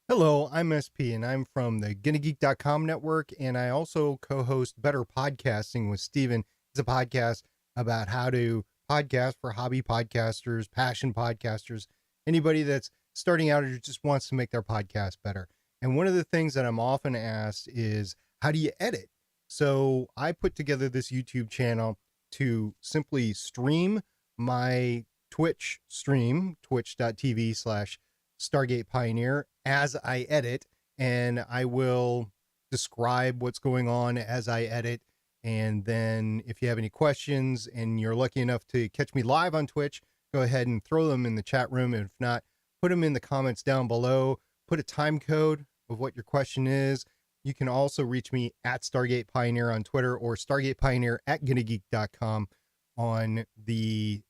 Hello, I'm SP, and I'm from the GonnaGeek.com network, and I also co-host Better Podcasting with Steven. It's a podcast about how to podcast for hobby podcasters, passion podcasters, anybody that's starting out or just wants to make their podcast better. And one of the things that I'm often asked is, how do you edit? So I put together this YouTube channel to simply stream my Twitch stream, twitch.tv/ Stargate Pioneer, as I edit, and I will describe what's going on as I edit. And then if you have any questions and you're lucky enough to catch me live on Twitch, go ahead and throw them in the chat room. And if not, put them in the comments down below. Put a time code of what your question is. You can also reach me at Stargate Pioneer on Twitter or Stargate Pioneer at GonnaGeek.com on the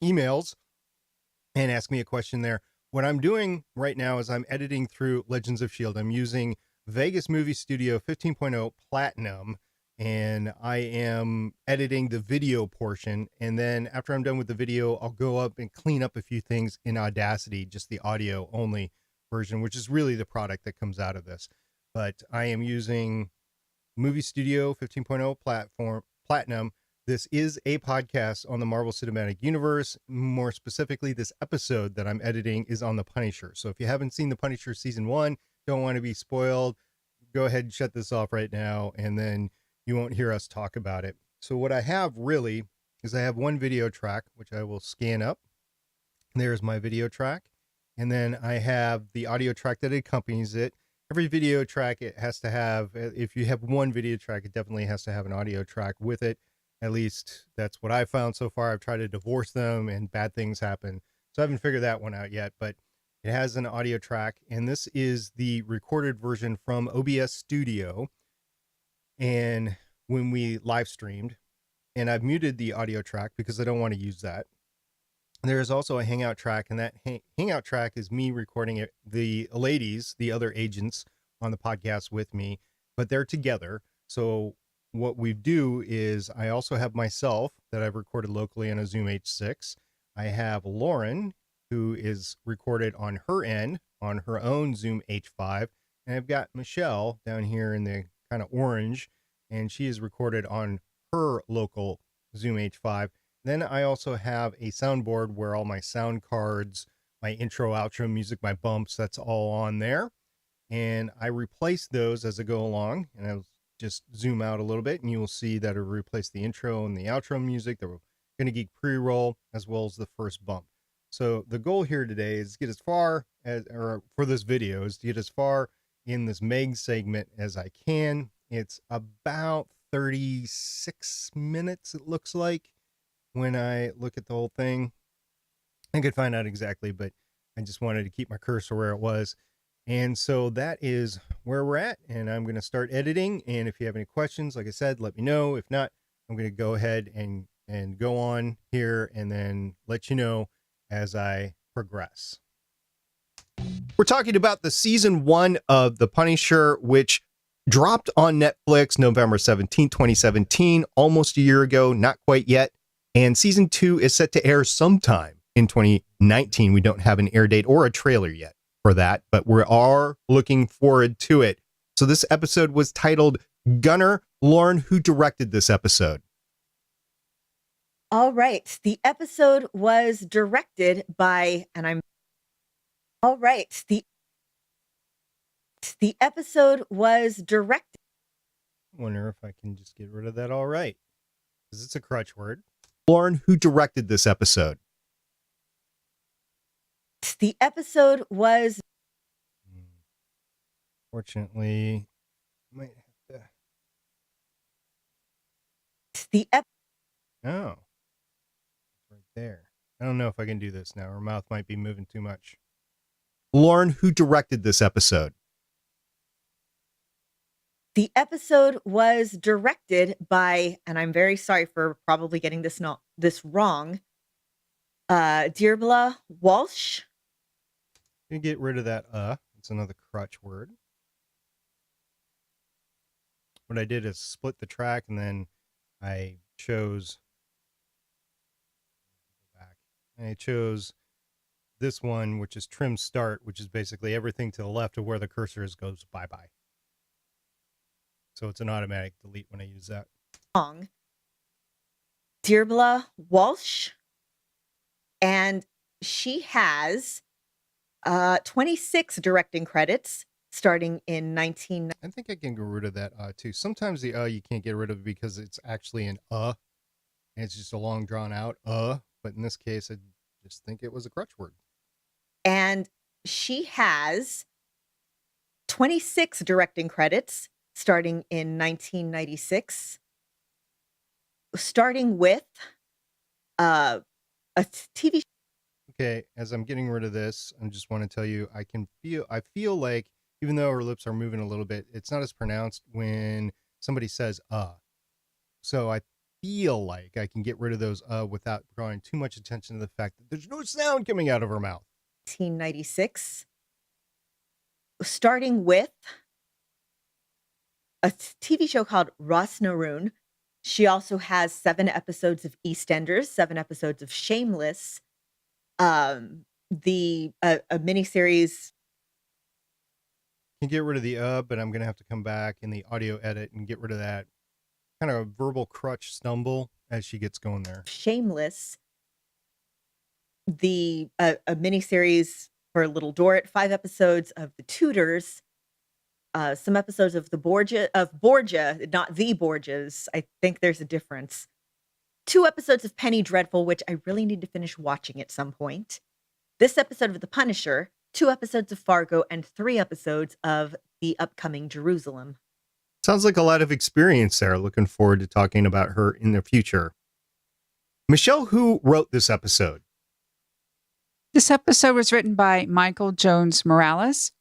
emails and ask me a question there. What I'm doing right now is I'm editing through Legends of S.H.I.E.L.D. I'm using Vegas Movie Studio 15.0 Platinum, and I am editing the video portion. And then after I'm done with the video, I'll go up and clean up a few things in Audacity, just the audio only version, which is really the product that comes out of this. But I am using Movie Studio 15.0 Platinum. This is a podcast on the Marvel Cinematic Universe. More specifically, this episode that I'm editing is on The Punisher. So if you haven't seen The Punisher Season 1, don't want to be spoiled, go ahead and shut this off right now, and then you won't hear us talk about it. So what I have really is I have one video track, which I will scan up. There's my video track. And then I have the audio track that accompanies it. Every video track, it has to have, if you have one video track, it definitely has to have an audio track with it. At least that's what I've found so far. I've tried to divorce them and bad things happen. So I haven't figured that one out yet, but it has an audio track. And this is the recorded version from OBS Studio. And when we live streamed, and I've muted the audio track because I don't want to use that. There is also a Hangout track, and that Hangout track is me recording it. The ladies, the other agents on the podcast with me, but they're together. So what we do is I also have myself that I've recorded locally on a Zoom H6. I have Lauren, who is recorded on her end on her own Zoom H5. And I've got Michelle down here in the kind of orange, and she is recorded on her local Zoom H5. Then I also have a soundboard where all my sound cards, my intro, outro music, my bumps, that's all on there. And I replace those as I go along. And I'll just zoom out a little bit, and you will see that I replace the intro and the outro music, the Gonna Geek pre-roll, as well as the first bump. So the goal here today is to get as far as, or for this video, is to get as far in this Meg segment as I can. It's about 36 minutes, it looks like, when I look at the whole thing. I could find out exactly, but I just wanted to keep my cursor where it was. And so that is where we're at, and I'm going to start editing. And if you have any questions, like I said, let me know. If not, I'm going to go ahead and go on here and then let you know as I progress. We're talking about the season 1 of The Punisher, which dropped on Netflix November 17, 2017, almost a year ago, not quite yet. And season 2 is set to air sometime in 2019. We don't have an air date or a trailer yet for that, but we are looking forward to it. So this episode was titled Gunner. Lauren, who directed this episode? All right. The episode was directed by, and I'm all right. The episode was directed. I wonder if I can just get rid of that. All right, because it's a crutch word. Lauren, who directed this episode? The episode was. Fortunately, might have to. The ep. Oh, right there. I don't know if I can do this now. Her mouth might be moving too much. Lauren, who directed this episode? The episode was directed by, and I'm very sorry for probably getting this wrong. Deirbla Walsh. You get rid of that. It's another crutch word. What I did is split the track, and then I chose. I chose this one, which is trim start, which is basically everything to the left of where the cursor is goes bye-bye. So it's an automatic delete when I use that. Wrong. Deirbla Walsh, and she has 26 directing credits starting in 19. I think I can get rid of that too. Sometimes the you can't get rid of because it's actually an and it's just a long drawn out but in this case I just think it was a crutch word. And she has 26 directing credits starting in 1996, starting with a TV. Okay, as I'm getting rid of this, I just want to tell you I feel like even though her lips are moving a little bit, it's not as pronounced when somebody says So I feel like I can get rid of those without drawing too much attention to the fact that there's no sound coming out of her mouth. 1996, starting with a TV show called Ross Naroon. She also has 7 episodes of EastEnders, 7 episodes of Shameless, a miniseries. Can get rid of the but I'm gonna have to come back in the audio edit and get rid of that kind of verbal crutch stumble as she gets going there. Shameless, a miniseries for Little Dorrit, 5 episodes of The Tudors, some episodes of Borgia, not the Borgias. I think there's a difference. 2 episodes of Penny Dreadful, which I really need to finish watching at some point. This episode of The Punisher, 2 episodes of Fargo, and 3 episodes of the upcoming Jerusalem. Sounds like a lot of experience there. Looking forward to talking about her in the future. Michelle, who wrote this episode? This episode was written by Michael Jones Morales.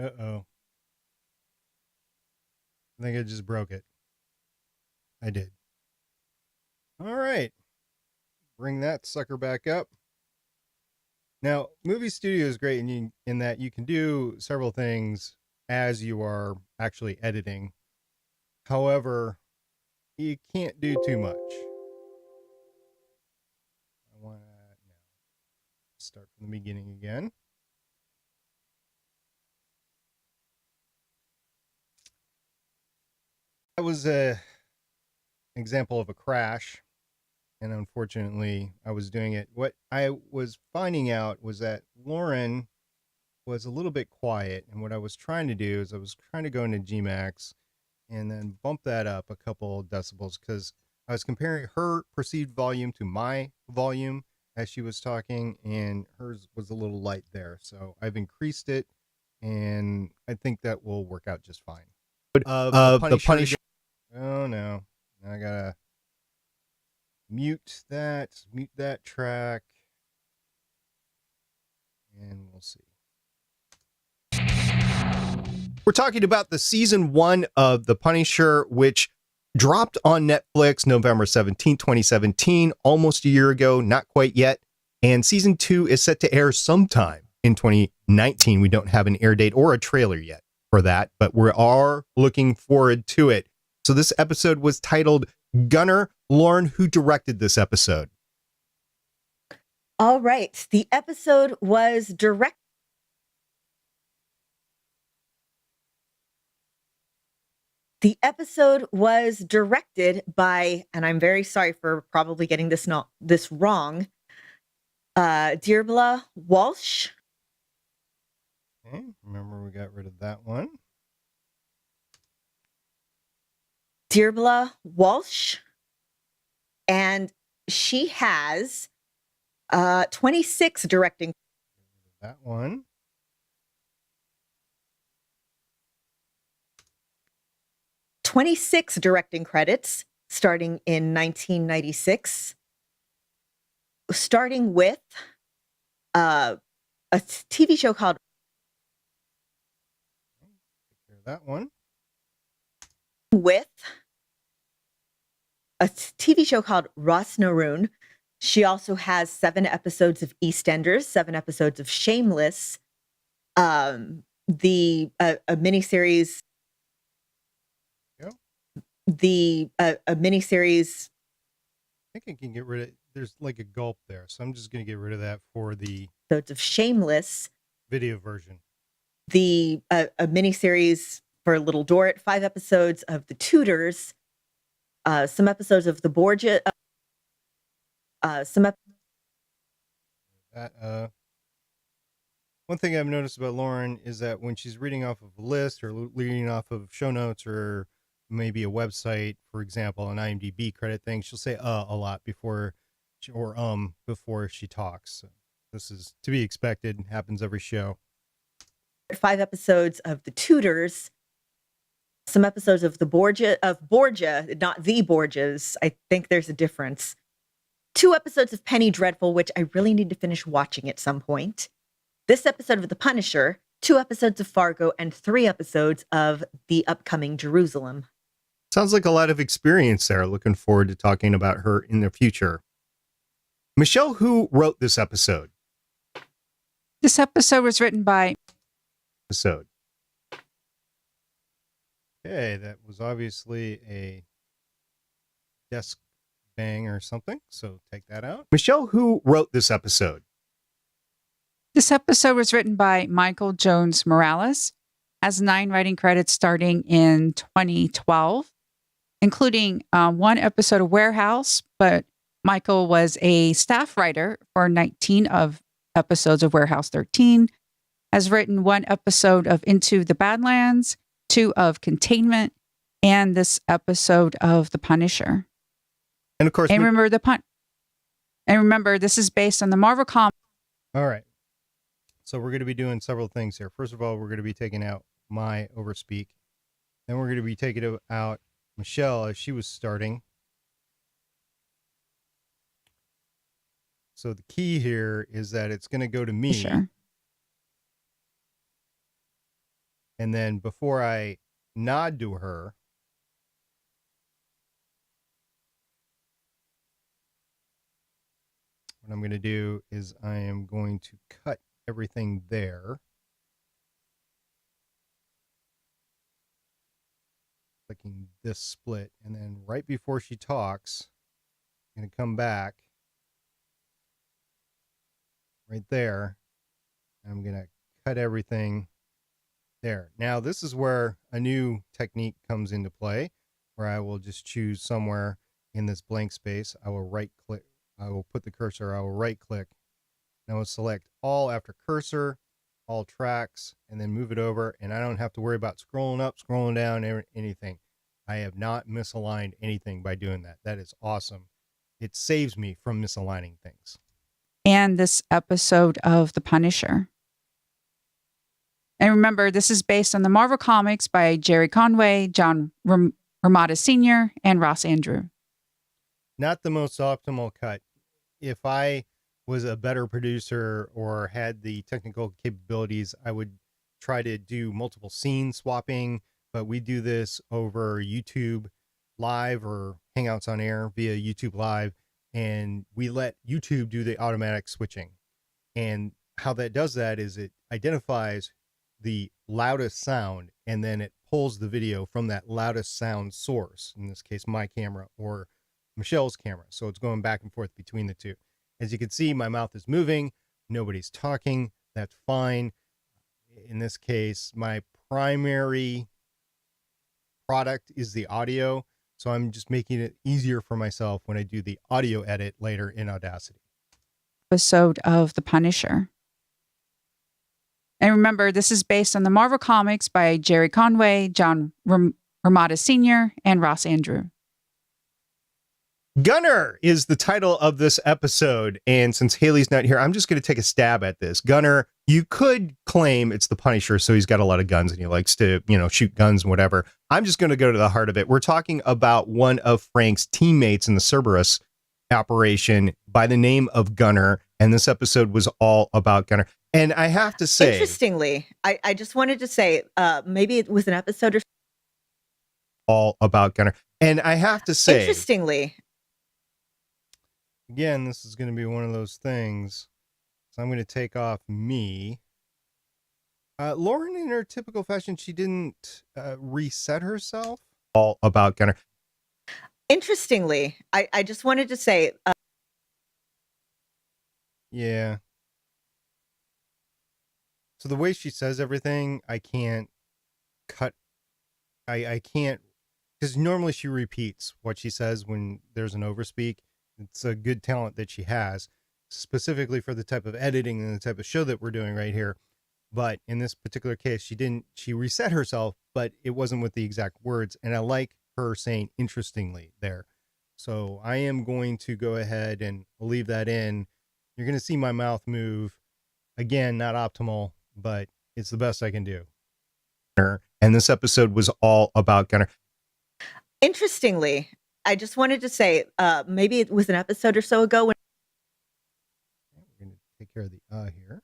Uh-oh. I think I just broke it. I did. All right. Bring that sucker back up. Now, Movie Studio is great in that you can do several things as you are actually editing. However, you can't do too much. I want to start from the beginning again. That was a example of a crash, and unfortunately, I was doing it. What I was finding out was that Lauren was a little bit quiet, and what I was trying to do is I was trying to go into Gmax and then bump that up a couple decibels because I was comparing her perceived volume to my volume as she was talking, and hers was a little light there. So I've increased it, and I think that will work out just fine. The Punisher. Oh no, I gotta mute that track, and we'll see. We're talking about the season 1 of The Punisher, which dropped on Netflix November 17, 2017, almost a year ago, not quite yet. And season 2 is set to air sometime in 2019. We don't have an air date or a trailer yet for that, but we are looking forward to it. So this episode was titled Gunner. Lauren, who directed this episode? All right. The episode was directed. The episode was directed by, and I'm very sorry for probably getting this wrong, Deirbla Walsh. Okay, remember we got rid of that one. Deirbla Walsh, and she has 26 directing. That one. 26 directing credits starting in 1996, starting with a TV show called. Take care of that one. With a TV show called Ross Naroon. She also has 7 episodes of EastEnders, 7 episodes of Shameless, a miniseries. Yep. A miniseries I think I can get rid of, there's like a gulp there. So I'm just going to get rid of that for the Episodes of Shameless, video version. the a miniseries for Little Dorrit, 5 episodes of The Tudors, some episodes of the Borgia, That, one thing I've noticed about Lauren is that when she's reading off of a list or reading off of show notes or maybe a website, for example, an IMDb credit thing, she'll say a lot before before she talks. So this is to be expected. Happens every show. 5 episodes of The Tudors, some episodes of Borgia, not the Borgias. I think there's a difference. 2 episodes of Penny Dreadful, which I really need to finish watching at some point. This episode of The Punisher, 2 episodes of Fargo, and 3 episodes of the upcoming Jerusalem. Sounds like a lot of experience there. Looking forward to talking about her in the future. Michelle, who wrote this episode? This episode was written by Okay, that was obviously a desk bang or something, so take that out. Michelle, who wrote this episode? This episode was written by Michael Jones Morales, has 9 writing credits starting in 2012, including 1 episode of Warehouse, but Michael was a staff writer for 19 of episodes of Warehouse 13, has written 1 episode of Into the Badlands, 2 of Containment, and this episode of The Punisher. And of course, And remember, this is based on the Marvel comic. All right. So we're going to be doing several things here. First of all, we're going to be taking out my overspeak. Then we're going to be taking out Michelle as she was starting. So the key here is that it's going to go to me. Sure. And then before I nod to her, what I'm going to do is I am going to cut everything there. Clicking this split. And then right before she talks, I'm going to come back right there. I'm going to cut everything there. Now, this is where a new technique comes into play, where I will just choose somewhere in this blank space. I will right click. I will put the cursor. I will right click. And I will select all after cursor, all tracks, and then move it over. And I don't have to worry about scrolling up, scrolling down, anything. I have not misaligned anything by doing that. That is awesome. It saves me from misaligning things. And this episode of The Punisher. And remember, this is based on the Marvel comics by Jerry Conway, John Romita Sr., and Ross Andru. Not the most optimal cut. If I was a better producer or had the technical capabilities, I would try to do multiple scene swapping, but we do this over YouTube Live or Hangouts on Air via YouTube Live, and we let YouTube do the automatic switching. And how that does that is it identifies the loudest sound, and then it pulls the video from that loudest sound source, in this case my camera or Michelle's camera. So it's going back and forth between the two. As you can see, my mouth is moving, nobody's talking. That's fine. In this case, my primary product is the audio, so I'm just making it easier for myself when I do the audio edit later in Audacity. Episode of The Punisher. And remember, this is based on the Marvel comics by Jerry Conway, John Romita Sr., and Ross Andru. Gunner is the title of this episode, and since Haley's not here, I'm just going to take a stab at this. Gunner, you could claim it's the Punisher, so he's got a lot of guns and he likes to, shoot guns and whatever. I'm just going to go to the heart of it. We're talking about one of Frank's teammates in the Cerberus operation by the name of Gunner, and this episode was all about Gunner. And I have to say, interestingly, I just wanted to say, maybe it was an episode or all about Gunner. And I have to say, interestingly, again, this is going to be one of those things. So I'm going to take off me. Lauren, in her typical fashion, she didn't reset herself. All about Gunner. Interestingly, I just wanted to say, Yeah. So the way she says everything, I can't cut. I can't, because normally she repeats what she says when there's an overspeak. It's a good talent that she has, specifically for the type of editing and the type of show that we're doing right here. But in this particular case, she reset herself, but it wasn't with the exact words. And I like her saying interestingly there. So I am going to go ahead and leave that in. You're going to see my mouth move. Again, not optimal, but it's the best I can do. And this episode was all about Gunner. interestingly, I just wanted to say, maybe it was an episode or so ago when We're going to take care of the here.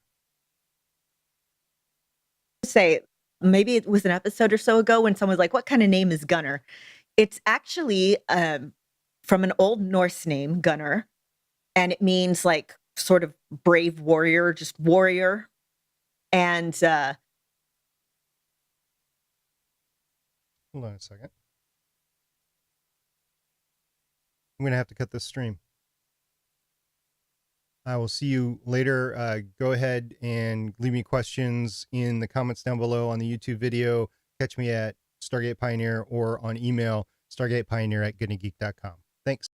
maybe it was an episode or so ago when someone's like, "What kind of name is Gunner?" It's actually from an Old Norse name, Gunner, and it means like sort of brave warrior, just warrior. And Hold on a second. I'm going to have to cut this stream. I will see you later. Go ahead and leave me questions in the comments down below on the YouTube video. Catch me at Stargate Pioneer or on email, stargatepioneer@goodnygeek.com. Thanks.